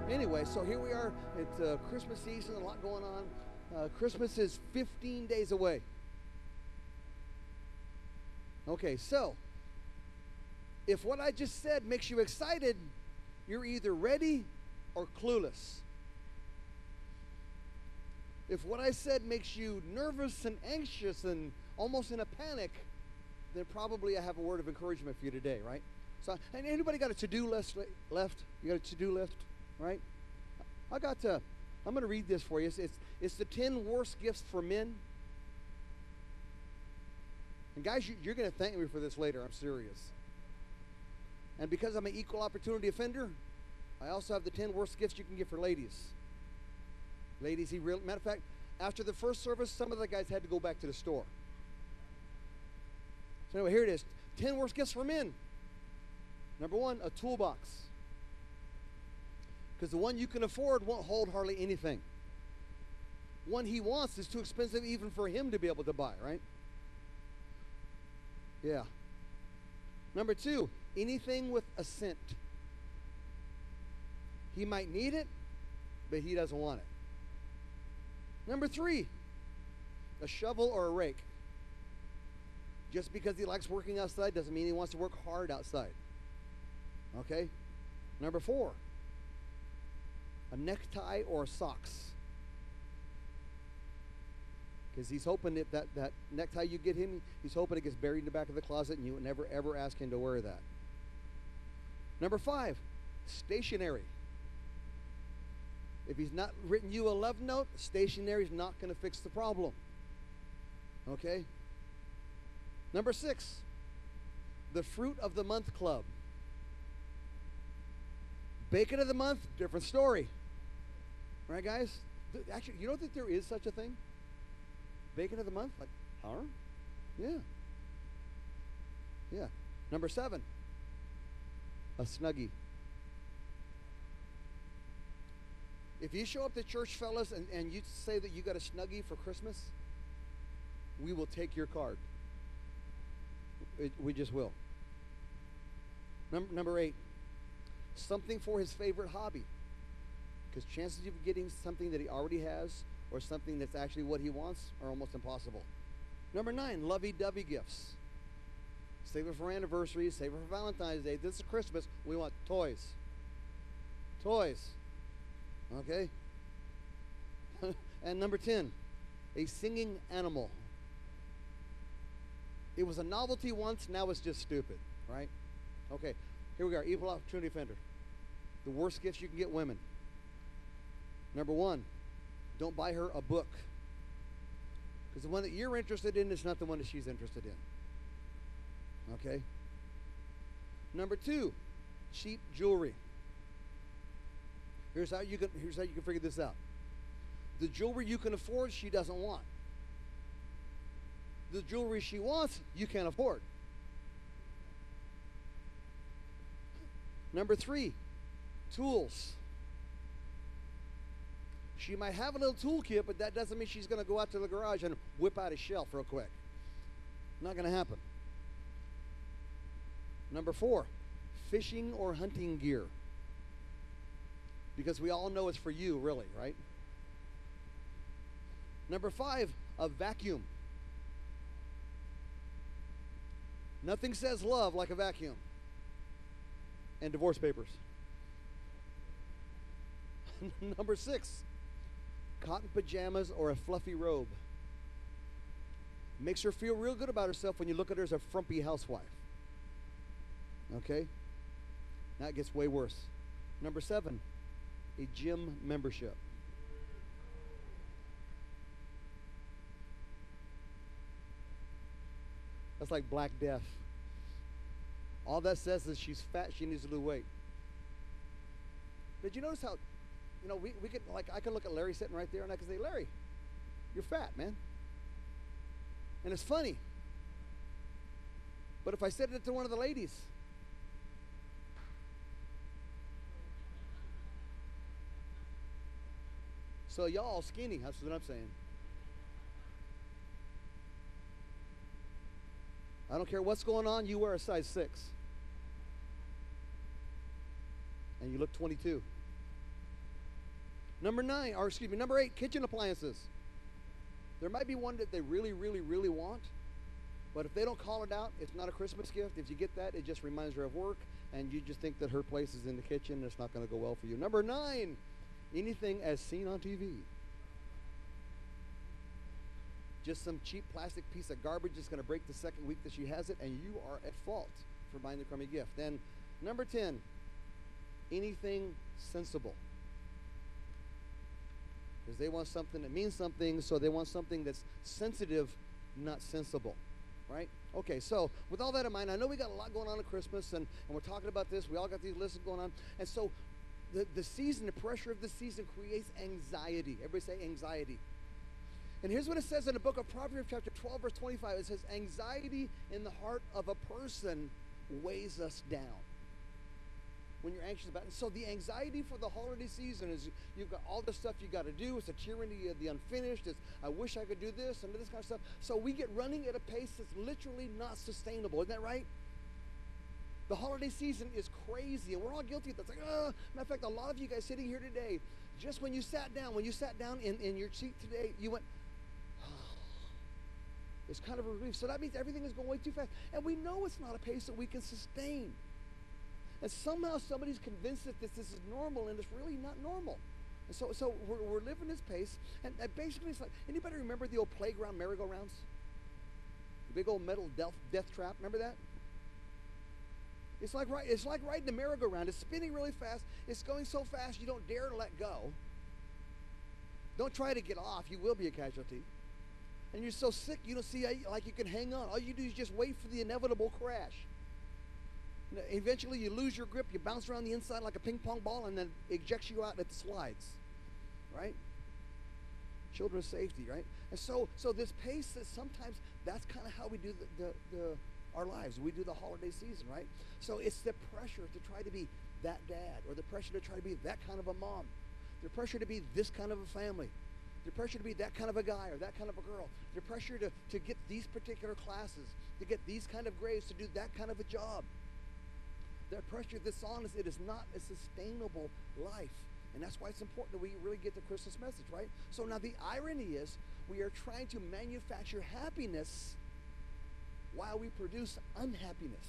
Anyway, so here we are. It's Christmas season, a lot going on. Christmas is 15 days away. Okay, so if what I just said makes you excited, you're either ready or clueless. If what I said makes you nervous and anxious and almost in a panic, then probably I have a word of encouragement for you today, right? So, and anybody got a to-do list left? You got a to-do list, right? I'm going to read this for you. It's the 10 worst gifts for men. And guys, you're going to thank me for this later. I'm serious. And because I'm an equal opportunity offender, I also have the 10 worst gifts you can give for ladies. Ladies, matter of fact, after the first service, some of the guys had to go back to the store. So anyway, here it is. 10 worst gifts for men. Number 1, a toolbox. Because the one you can afford won't hold hardly anything. One he wants is too expensive even for him to be able to buy, right? Yeah. Number 2, anything with a scent. He might need it, but he doesn't want it. Number 3, a shovel or a rake. Just because he likes working outside doesn't mean he wants to work hard outside. Okay? Number 4, a necktie or socks. Because he's hoping that necktie you get him, he's hoping it gets buried in the back of the closet and you would never ever ask him to wear that. Number 5, stationery. If he's not written you a love note, stationery is not going to fix the problem. Okay? Number 6, the fruit of the month club. Bacon of the month, different story. Right, guys? Actually, you don't think there is such a thing? Bacon of the month? Like, huh? Yeah. Yeah. Number 7, a Snuggie. If you show up to church, fellas, and you say that you got a Snuggie for Christmas, we will take your card. We just will. Number 8, something for his favorite hobby. Because chances of getting something that he already has or something that's actually what he wants are almost impossible. Number 9, lovey-dovey gifts. Save it for anniversaries, save it for Valentine's Day. This is Christmas. We want toys. Toys. Okay? And number 10, a singing animal. It was a novelty once, now it's just stupid, right? Okay, here we are, equal opportunity offender. The worst gifts you can get women. Number 1, don't buy her a book. Because the one that you're interested in is not the one that she's interested in. Okay? Number 2, cheap jewelry. Here's how you can figure this out. The jewelry you can afford, she doesn't want. The jewelry she wants, you can't afford. Number 3, tools. She might have a little toolkit, but that doesn't mean she's going to go out to the garage and whip out a shelf real quick. Not going to happen. Number 4, fishing or hunting gear. Because we all know it's for you, really, right? Number 5, a vacuum. Nothing says love like a vacuum. And divorce papers. Number 6, cotton pajamas or a fluffy robe. Makes her feel real good about herself when you look at her as a frumpy housewife. Okay? Now it gets way worse. Number 7, a gym membership. That's like Black Death. All that says is she's fat, she needs to lose weight. Did you notice how, we could, like, I can look at Larry sitting right there and I can say, Larry, you're fat, man. And it's funny. But if I said it to one of the ladies, so y'all all skinny, that's what I'm saying. I don't care what's going on, you wear a size 6. And you look 22. Number 8, kitchen appliances. There might be one that they really, really, really want, but if they don't call it out, it's not a Christmas gift. If you get that, it just reminds her of work, and you just think that her place is in the kitchen, and it's not going to go well for you. Number 9, anything as seen on TV. Just some cheap plastic piece of garbage is going to break the second week that she has it, and you are at fault for buying the crummy gift. Then, number 10, anything sensible. Because they want something that means something, so they want something that's sensitive, not sensible, right? Okay, so with all that in mind, I know we got a lot going on at Christmas, and we're talking about this. We all got these lists going on. And so the season, the pressure of the season creates anxiety. Everybody say anxiety. And here's what it says in the book of Proverbs chapter 12, verse 25. It says, anxiety in the heart of a person weighs us down. When you're anxious about it. So the anxiety for the holiday season is you've got all this stuff you got to do. It's a tyranny of the unfinished. It's I wish I could do this and this kind of stuff. So we get running at a pace that's literally not sustainable. Isn't that right? The holiday season is crazy, and we're all guilty of that. It's like, matter of fact, a lot of you guys sitting here today, just when you sat down in your seat today, you went, it's kind of a relief. So that means everything is going way too fast. And we know it's not a pace that we can sustain. And somehow somebody's convinced that this is normal, and it's really not normal. And so we're living this pace, and basically it's like, anybody remember the old playground merry-go-rounds? The big old metal death trap, remember that? It's like riding the merry-go-round. It's spinning really fast. It's going so fast you don't dare to let go. Don't try to get off. You will be a casualty. And you're so sick you don't see like you can hang on. All you do is just wait for the inevitable crash. Eventually you lose your grip, you bounce around the inside like a ping pong ball, and then it ejects you out at the slides, right? Children's safety, right? And so this pace, that sometimes that's kind of how we do our lives. We do the holiday season, right? So it's the pressure to try to be that dad, or the pressure to try to be that kind of a mom, the pressure to be this kind of a family, the pressure to be that kind of a guy or that kind of a girl, the pressure to get these particular classes, to get these kind of grades, to do that kind of a job. That pressure that's on us, it is not a sustainable life. And that's why it's important that we really get the Christmas message, right? So now the irony is we are trying to manufacture happiness while we produce unhappiness.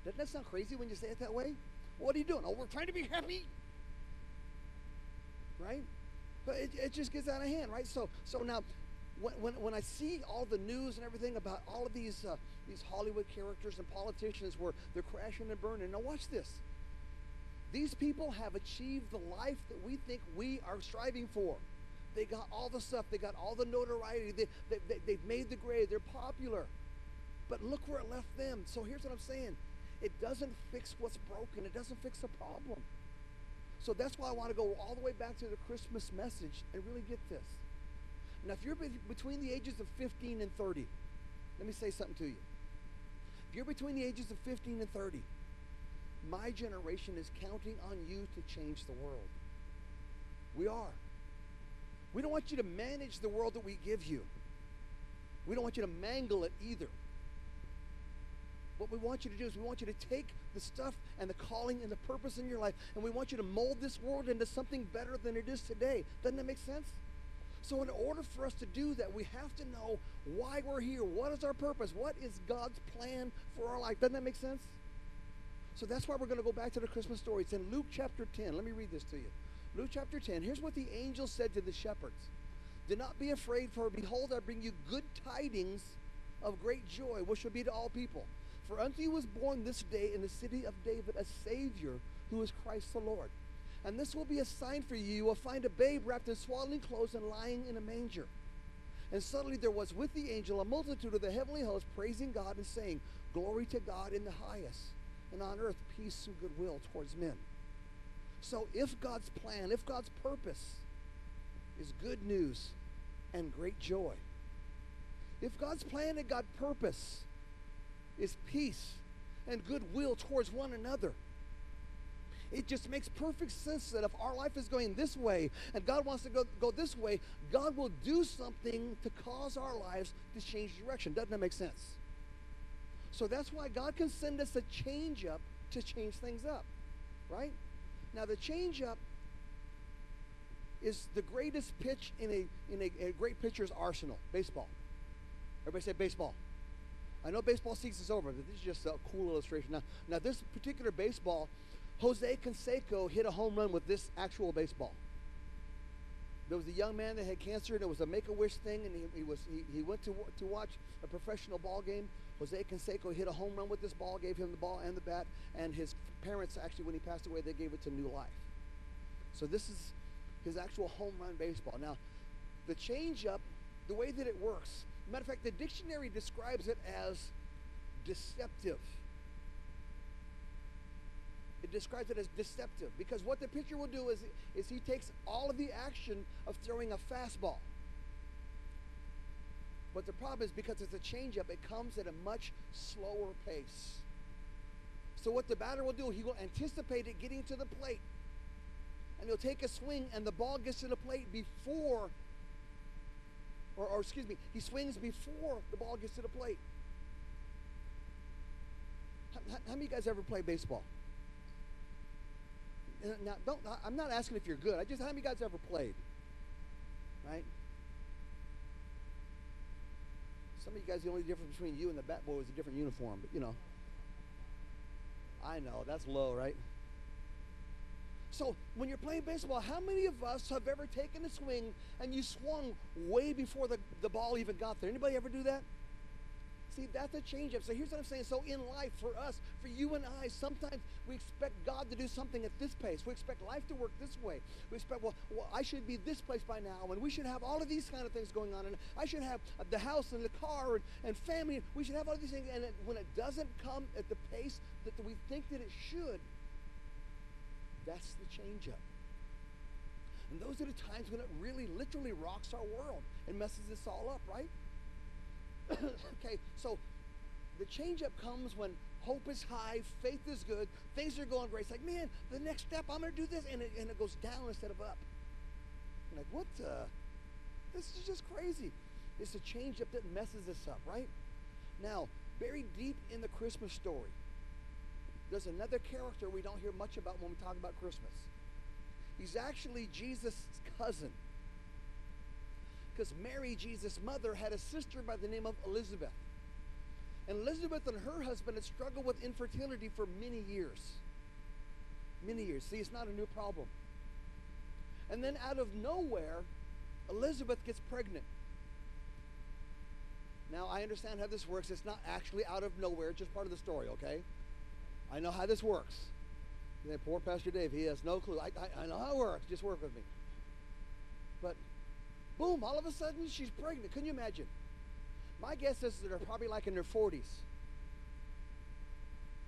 Doesn't that sound crazy when you say it that way? What are you doing? Oh, we're trying to be happy, right? But it just gets out of hand, right? So now when I see all the news and everything about all of these Hollywood characters and politicians where they're crashing and burning, now watch this. These people have achieved the life that we think we are striving for. They got all the stuff. They got all the notoriety. They've made the grade. They're popular. But look where it left them. So here's what I'm saying. It doesn't fix what's broken. It doesn't fix the problem. So that's why I want to go all the way back to the Christmas message and really get this. Now, if you're between the ages of 15 and 30, let me say something to you. If you're between the ages of 15 and 30, my generation is counting on you to change the world. We are. We don't want you to manage the world that we give you. We don't want you to mangle it either. What we want you to do is we want you to take the stuff and the calling and the purpose in your life, and we want you to mold this world into something better than it is today. Doesn't that make sense? So in order for us to do that, we have to know why we're here. What is our purpose? What is God's plan for our life? Doesn't that make sense? So that's why we're going to go back to the Christmas story. It's in Luke chapter 10. Let me read this to you. Luke chapter 10. Here's what the angel said to the shepherds. Do not be afraid, for behold, I bring you good tidings of great joy, which shall be to all people. For unto you was born this day in the city of David a Savior, who is Christ the Lord. And this will be a sign for you. You will find a babe wrapped in swaddling clothes and lying in a manger. And suddenly there was with the angel a multitude of the heavenly host praising God and saying, Glory to God in the highest, and on earth peace and goodwill towards men. So if God's plan, if God's purpose is good news and great joy, if God's plan and God's purpose is peace and goodwill towards one another, it just makes perfect sense that if our life is going this way and God wants to go this way, God will do something to cause our lives to change direction. Doesn't that make sense? So that's why God can send us a change-up to change things up, right? Now the change-up is the greatest pitch in a great pitcher's arsenal, baseball. Everybody say baseball. I know baseball season is over, but this is just a cool illustration. Now this particular baseball, Jose Canseco hit a home run with this actual baseball. There was a young man that had cancer, and it was a Make-A-Wish thing, and he went to watch a professional ball game. Jose Canseco hit a home run with this ball, gave him the ball and the bat, and his parents, actually, when he passed away, they gave it to New Life. So this is his actual home run baseball. Now, the change-up, the way that it works, matter of fact, the dictionary describes it as deceptive. It describes it as deceptive because what the pitcher will do is he takes all of the action of throwing a fastball. But the problem is because it's a changeup, it comes at a much slower pace. So what the batter will do, he will anticipate it getting to the plate, and he'll take a swing, and the ball gets to the plate before, or excuse me, he swings before the ball gets to the plate. How many of you guys ever play baseball? Now, I'm not asking if you're good. How many of you guys ever played? Right? Some of you guys, the only difference between you and the bat boy is a different uniform, but you know. I know, that's low, right? So when you're playing baseball, how many of us have ever taken a swing and you swung way before the ball even got there? Anybody ever do that? See, that's a change-up. So here's what I'm saying. So in life, for us, for you and I, sometimes we expect God to do something at this pace. We expect life to work this way. We expect, well, I should be this place by now, and we should have all of these kind of things going on, and I should have the house and the car and family. We should have all these things, and when it doesn't come at the pace that we think that it should, that's the change-up. And those are the times when it really, literally rocks our world and messes us all up, right? Okay, so the change-up comes when hope is high, faith is good, things are going great. It's like, man, the next step, I'm going to do this, and it goes down instead of up. You're like, what the? This is just crazy. It's a change-up that messes us up, right? Now, buried deep in the Christmas story, there's another character we don't hear much about when we talk about Christmas. He's actually Jesus' cousin. Because Mary, Jesus' mother, had a sister by the name of Elizabeth. And Elizabeth and her husband had struggled with infertility for many years. Many years. See, it's not a new problem. And then out of nowhere, Elizabeth gets pregnant. Now, I understand how this works. It's not actually out of nowhere. It's just part of the story, okay? I know how this works. Poor Pastor Dave, he has no clue. I know how it works. Just work with me. But boom, all of a sudden she's pregnant. Can you imagine? My guess is that they're probably like in their 40s.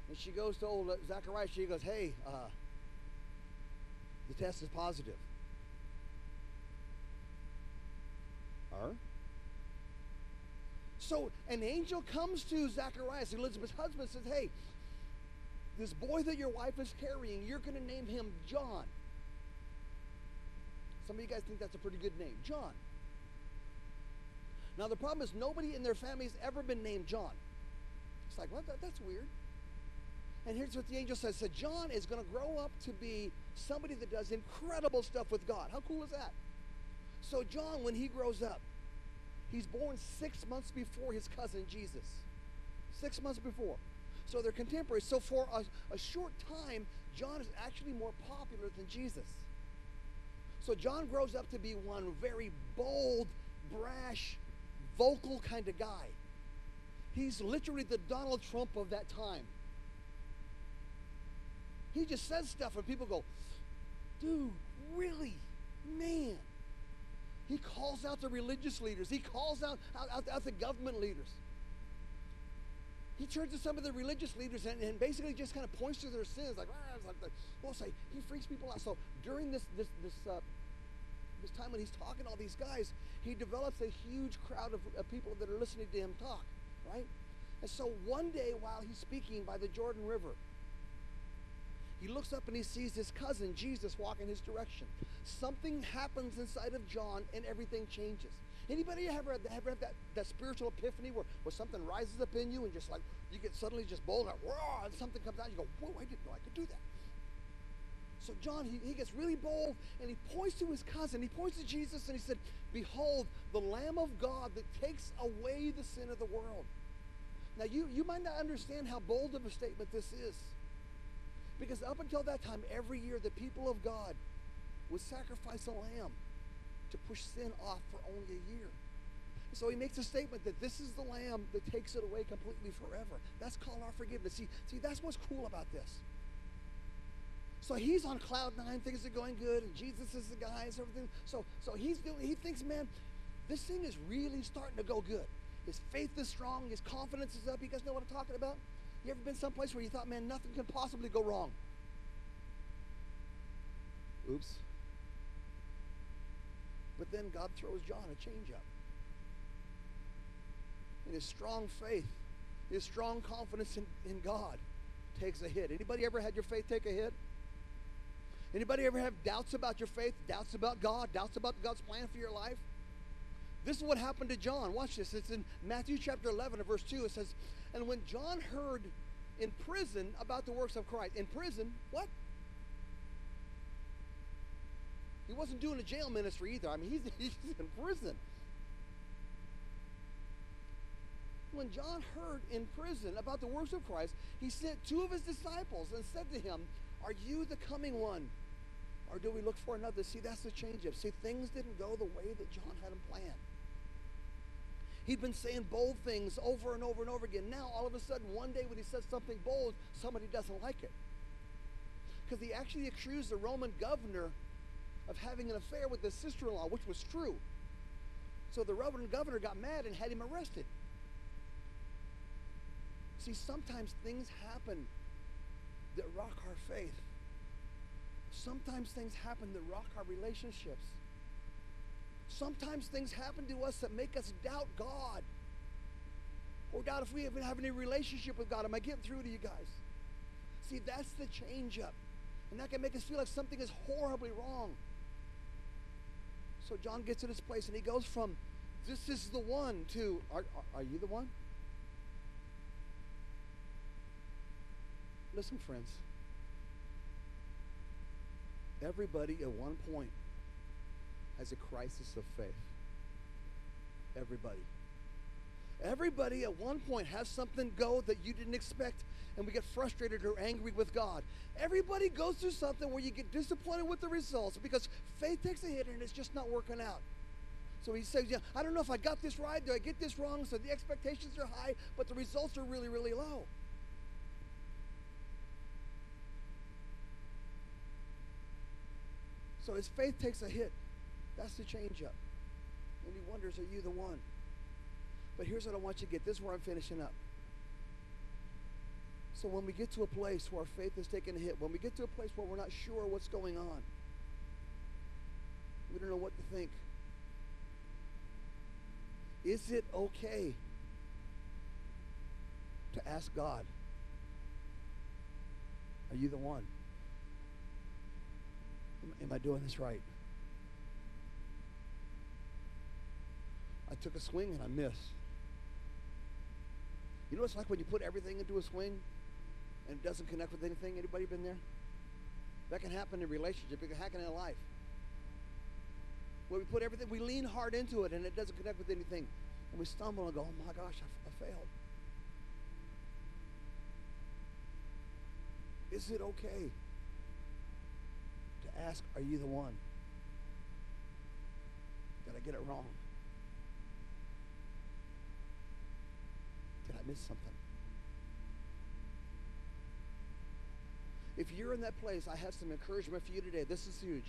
And she goes to old Zachariah. She goes, hey, the test is positive. So an angel comes to Zacharias, Elizabeth's husband, says, hey, this boy that your wife is carrying, you're going to name him John. Some of you guys think that's a pretty good name, John. Now the problem is nobody in their family has ever been named John. It's like, what? That's weird. And here's what the angel says. So John is going to grow up to be somebody that does incredible stuff with God. How cool is that? So John, when he grows up, he's born 6 months before his cousin Jesus. 6 months before. So they're contemporaries. So for a short time, John is actually more popular than Jesus. So John grows up to be one very bold, brash, vocal kind of guy. He's literally the Donald Trump of that time. He just says stuff and people go, dude, really? Man. He calls out the religious leaders. He calls out the government leaders. He turns to some of the religious leaders and basically just kind of points to their sins, like, he freaks people out. So during this time when he's talking to all these guys, he develops a huge crowd of people that are listening to him talk, right? And so one day while he's speaking by the Jordan River, he looks up and he sees his cousin, Jesus, walk in his direction. Something happens inside of John and everything changes. Anybody ever have that spiritual epiphany where something rises up in you and just like you get suddenly just bold, like, whoa, and something comes out, you go, whoa, I didn't know I could do that. So John, he gets really bold, and he points to his cousin. He points to Jesus, and he said, behold, the Lamb of God that takes away the sin of the world. Now, you might not understand how bold of a statement this is, because up until that time, every year, the people of God would sacrifice a lamb to push sin off for only a year. So he makes a statement that this is the lamb that takes it away completely forever. That's called our forgiveness. See, that's what's cool about this. So he's on cloud nine, things are going good, and Jesus is the guy, and everything. So he thinks, man, this thing is really starting to go good. His faith is strong, his confidence is up. You guys know what I'm talking about? You ever been someplace where you thought, man, nothing can possibly go wrong? Oops. But then God throws John a change-up. And his strong faith, his strong confidence in God takes a hit. Anybody ever had your faith take a hit? Anybody ever have doubts about your faith, doubts about God, doubts about God's plan for your life? This is what happened to John. Watch this. It's in Matthew chapter 11 and verse 2. It says, and when John heard in prison about the works of Christ. In prison, what? He wasn't doing a jail ministry either. I mean, he's in prison. When John heard in prison about the works of Christ, he sent two of his disciples and said to him, are you the coming one? Or do we look for another? See, that's the change-up. See, things didn't go the way that John had them planned. He'd been saying bold things over and over and over again. Now, all of a sudden, one day when he says something bold, somebody doesn't like it. Because he actually accused the Roman governor of having an affair with his sister-in-law, which was true. So the Roman governor got mad and had him arrested. See, sometimes things happen that rock our faith. Sometimes things happen that rock our relationships. Sometimes things happen to us that make us doubt God. Or doubt if we even have any relationship with God. Am I getting through to you guys? See, that's the change-up. And that can make us feel like something is horribly wrong. So John gets to this place and he goes from, this is the one, to, are you the one? Listen, friends. Everybody at one point has a crisis of faith. Everybody. Everybody at one point has something go that you didn't expect, and we get frustrated or angry with God. Everybody goes through something where you get disappointed with the results because faith takes a hit and it's just not working out. So he says, yeah, I don't know if I got this right. Did I get this wrong? So the expectations are high, but the results are really, really low. So his faith takes a hit. That's the change-up. And he wonders, are you the one? But here's what I want you to get. This is where I'm finishing up. So when we get to a place where our faith is taking a hit, when we get to a place where we're not sure what's going on, we don't know what to think, is it okay to ask God, are you the one? Am I doing this right? I took a swing and I missed. You know what it's like when you put everything into a swing and it doesn't connect with anything? Anybody been there? That can happen in a relationship. It can happen in life. Where we put everything, we lean hard into it and it doesn't connect with anything. And we stumble and go, oh my gosh, I failed. Is it okay to ask, are you the one? Did I get it wrong? Did I miss something? If you're in that place, I have some encouragement for you today. This is huge.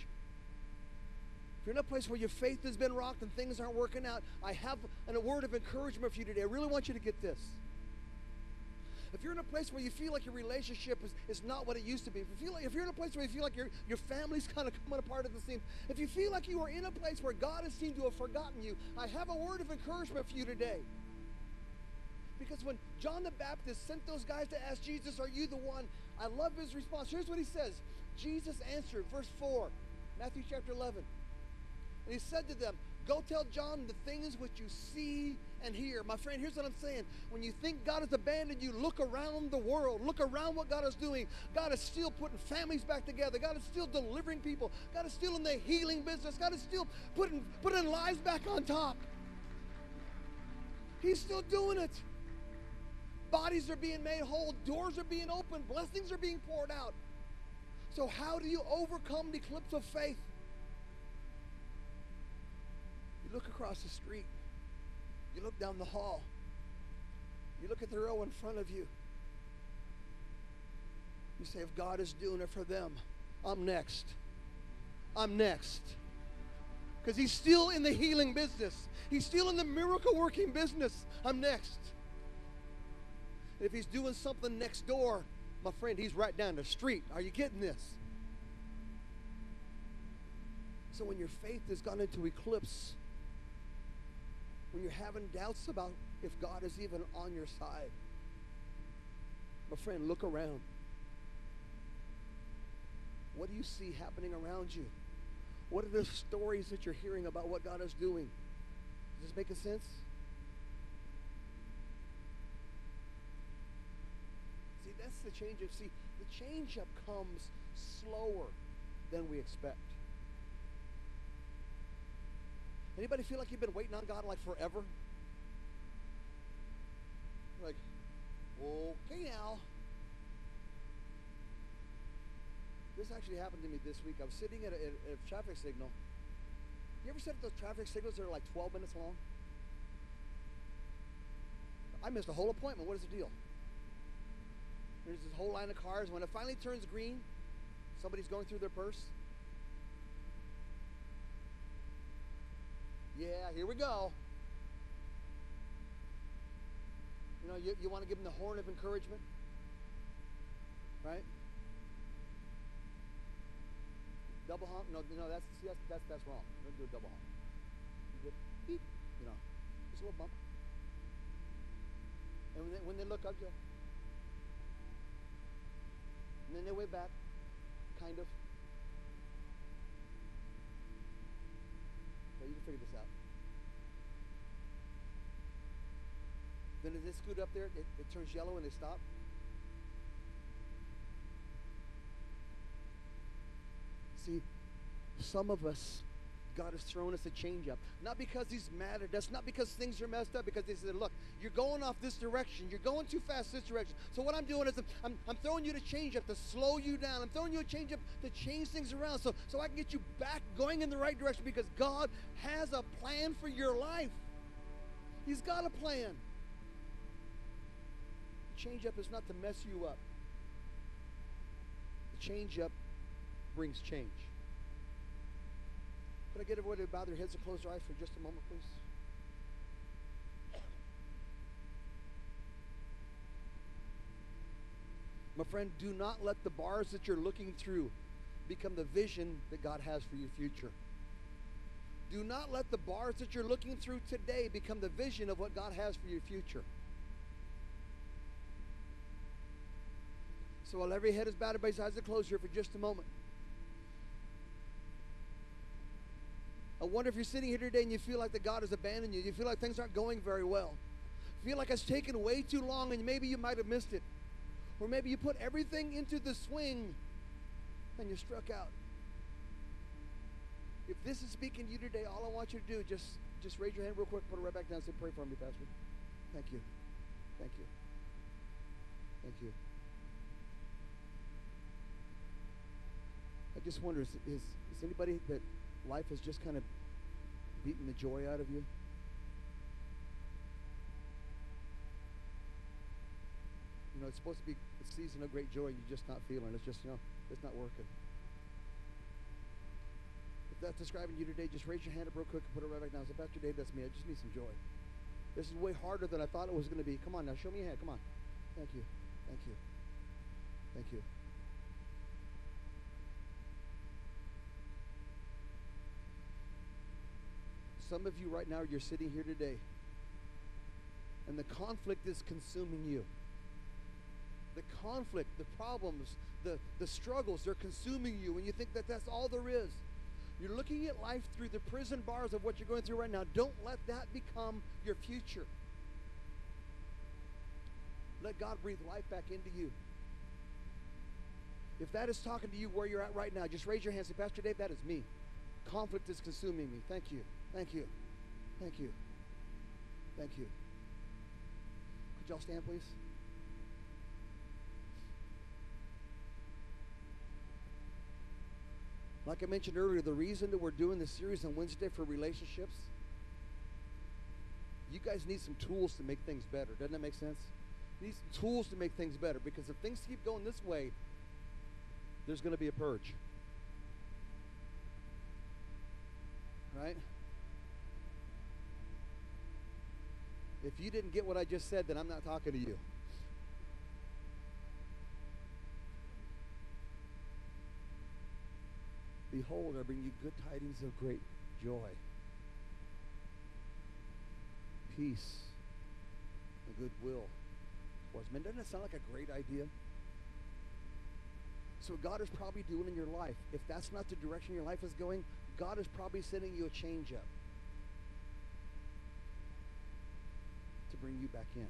If you're in a place where your faith has been rocked and things aren't working out, I have a word of encouragement for you today. I really want you to get this. If you're in a place where you feel like your relationship is not what it used to be, if you're in a place where you feel like your family's kind of coming apart at the seams, if you feel like you are in a place where God has seemed to have forgotten you, I have a word of encouragement for you today. Because when John the Baptist sent those guys to ask Jesus, are you the one? I love his response. Here's what he says. Jesus answered, verse 4, Matthew chapter 11. And he said to them, Go tell John the things which you see and hear. My friend, here's what I'm saying. When you think God has abandoned you, look around the world. Look around what God is doing. God is still putting families back together. God is still delivering people. God is still in the healing business. God is still putting lives back on top. He's still doing it. Bodies are being made whole. Doors are being opened. Blessings are being poured out. So how do you overcome the eclipse of faith? You look across the street. You look down the hall. You look at the row in front of you. You say, if God is doing it for them, I'm next. I'm next. Because he's still in the healing business. He's still in the miracle working business. I'm next. If he's doing something next door, my friend, he's right down the street. Are you getting this? So when your faith has gone into eclipse, when you're having doubts about if God is even on your side, my friend, look around. What do you see happening around you? What are the stories that you're hearing about what God is doing? Does this make sense? See, that's the change up. See, the change up comes slower than we expect. Anybody feel like you've been waiting on God like forever? Like, okay now. This actually happened to me this week. I was sitting at a traffic signal. You ever sit at those traffic signals that are like 12 minutes long? I missed a whole appointment. What is the deal? There's this whole line of cars. When it finally turns green, somebody's going through their purse. Yeah, here we go. You know, you want to give them the horn of encouragement, right? Double honk? No, that's wrong. Don't do a double honk. You get beep, you know, just a little bump. And when they look up, you, and then they wave back, kind of. Okay, you can figure this out. Then as they scoot up there, it turns yellow and they stop. See, some of us, God has thrown us a change up. Not because he's mad at us, not because things are messed up, because he said, look, you're going off this direction. You're going too fast this direction. So what I'm doing is I'm throwing you to change up, to slow you down. I'm throwing you a change up to change things around so I can get you back going in the right direction, because God has a plan for your life. He's got a plan. The change up is not to mess you up. The change up brings change. Could I get everybody to bow their heads and close their eyes for just a moment, please? My friend, do not let the bars that you're looking through become the vision that God has for your future. Do not let the bars that you're looking through today become the vision of what God has for your future. So while every head is bowed, everybody's eyes are closed here for just a moment. I wonder if you're sitting here today and you feel like that God has abandoned you. You feel like things aren't going very well. You feel like it's taken way too long and maybe you might have missed it. Or maybe you put everything into the swing and you struck out. If this is speaking to you today, all I want you to do, just raise your hand real quick, put it right back down, and say, pray for me, Pastor. Thank you. Thank you. Thank you. I just wonder, is anybody that life has just kind of beaten the joy out of you? You know, it's supposed to be a season of great joy, and you're just not feeling it. It's just, it's not working. If that's describing you today, just raise your hand up real quick and put it right back down. Say, Pastor Dave, that's me. I just need some joy. This is way harder than I thought it was going to be. Come on now, show me your hand. Come on. Thank you. Thank you. Thank you. Some of you right now, you're sitting here today, and the conflict is consuming you. The conflict, the problems, the struggles, they're consuming you, and you think that that's all there is. You're looking at life through the prison bars of what you're going through right now. Don't let that become your future. Let God breathe life back into you. If that is talking to you where you're at right now, just raise your hand and say, Pastor Dave, that is me. Conflict is consuming me. Thank you. Thank you. Thank you. Thank you. Could y'all stand, please? Like I mentioned earlier, the reason that we're doing this series on Wednesday for relationships, you guys need some tools to make things better. Doesn't that make sense? You need some tools to make things better, because if things keep going this way, there's going to be a purge. Right? If you didn't get what I just said, then I'm not talking to you. Behold, I bring you good tidings of great joy, peace, and goodwill towards men. Doesn't it sound like a great idea? So what God is probably doing in your life, if that's not the direction your life is going, God is probably sending you a change up to bring you back in, to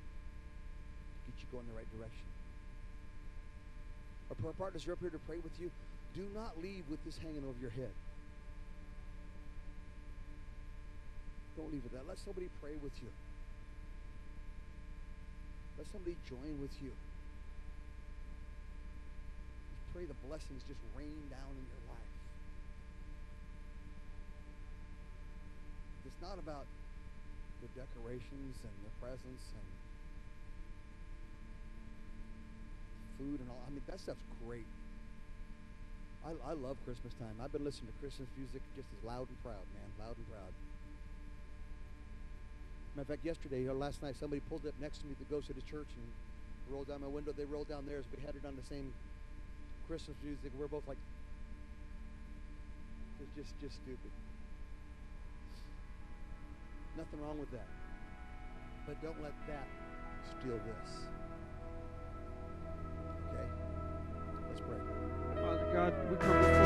get you going in the right direction. Our prayer partners are up here to pray with you. Do not leave with this hanging over your head. Don't leave with that. Let somebody pray with you. Let somebody join with you. Just pray the blessings just rain down in your life. It's not about the decorations and the presents and food and all. I mean, that stuff's great. I love Christmas time. I've been listening to Christmas music just as loud and proud, man. Loud and proud. Matter of fact, yesterday or last night, somebody pulled up next to me to go to the church and rolled down my window. They rolled down theirs. We had it on the same Christmas music. We're both like, it's just stupid. Nothing wrong with that. But don't let that steal this. Okay? Let's pray. Father God, we come before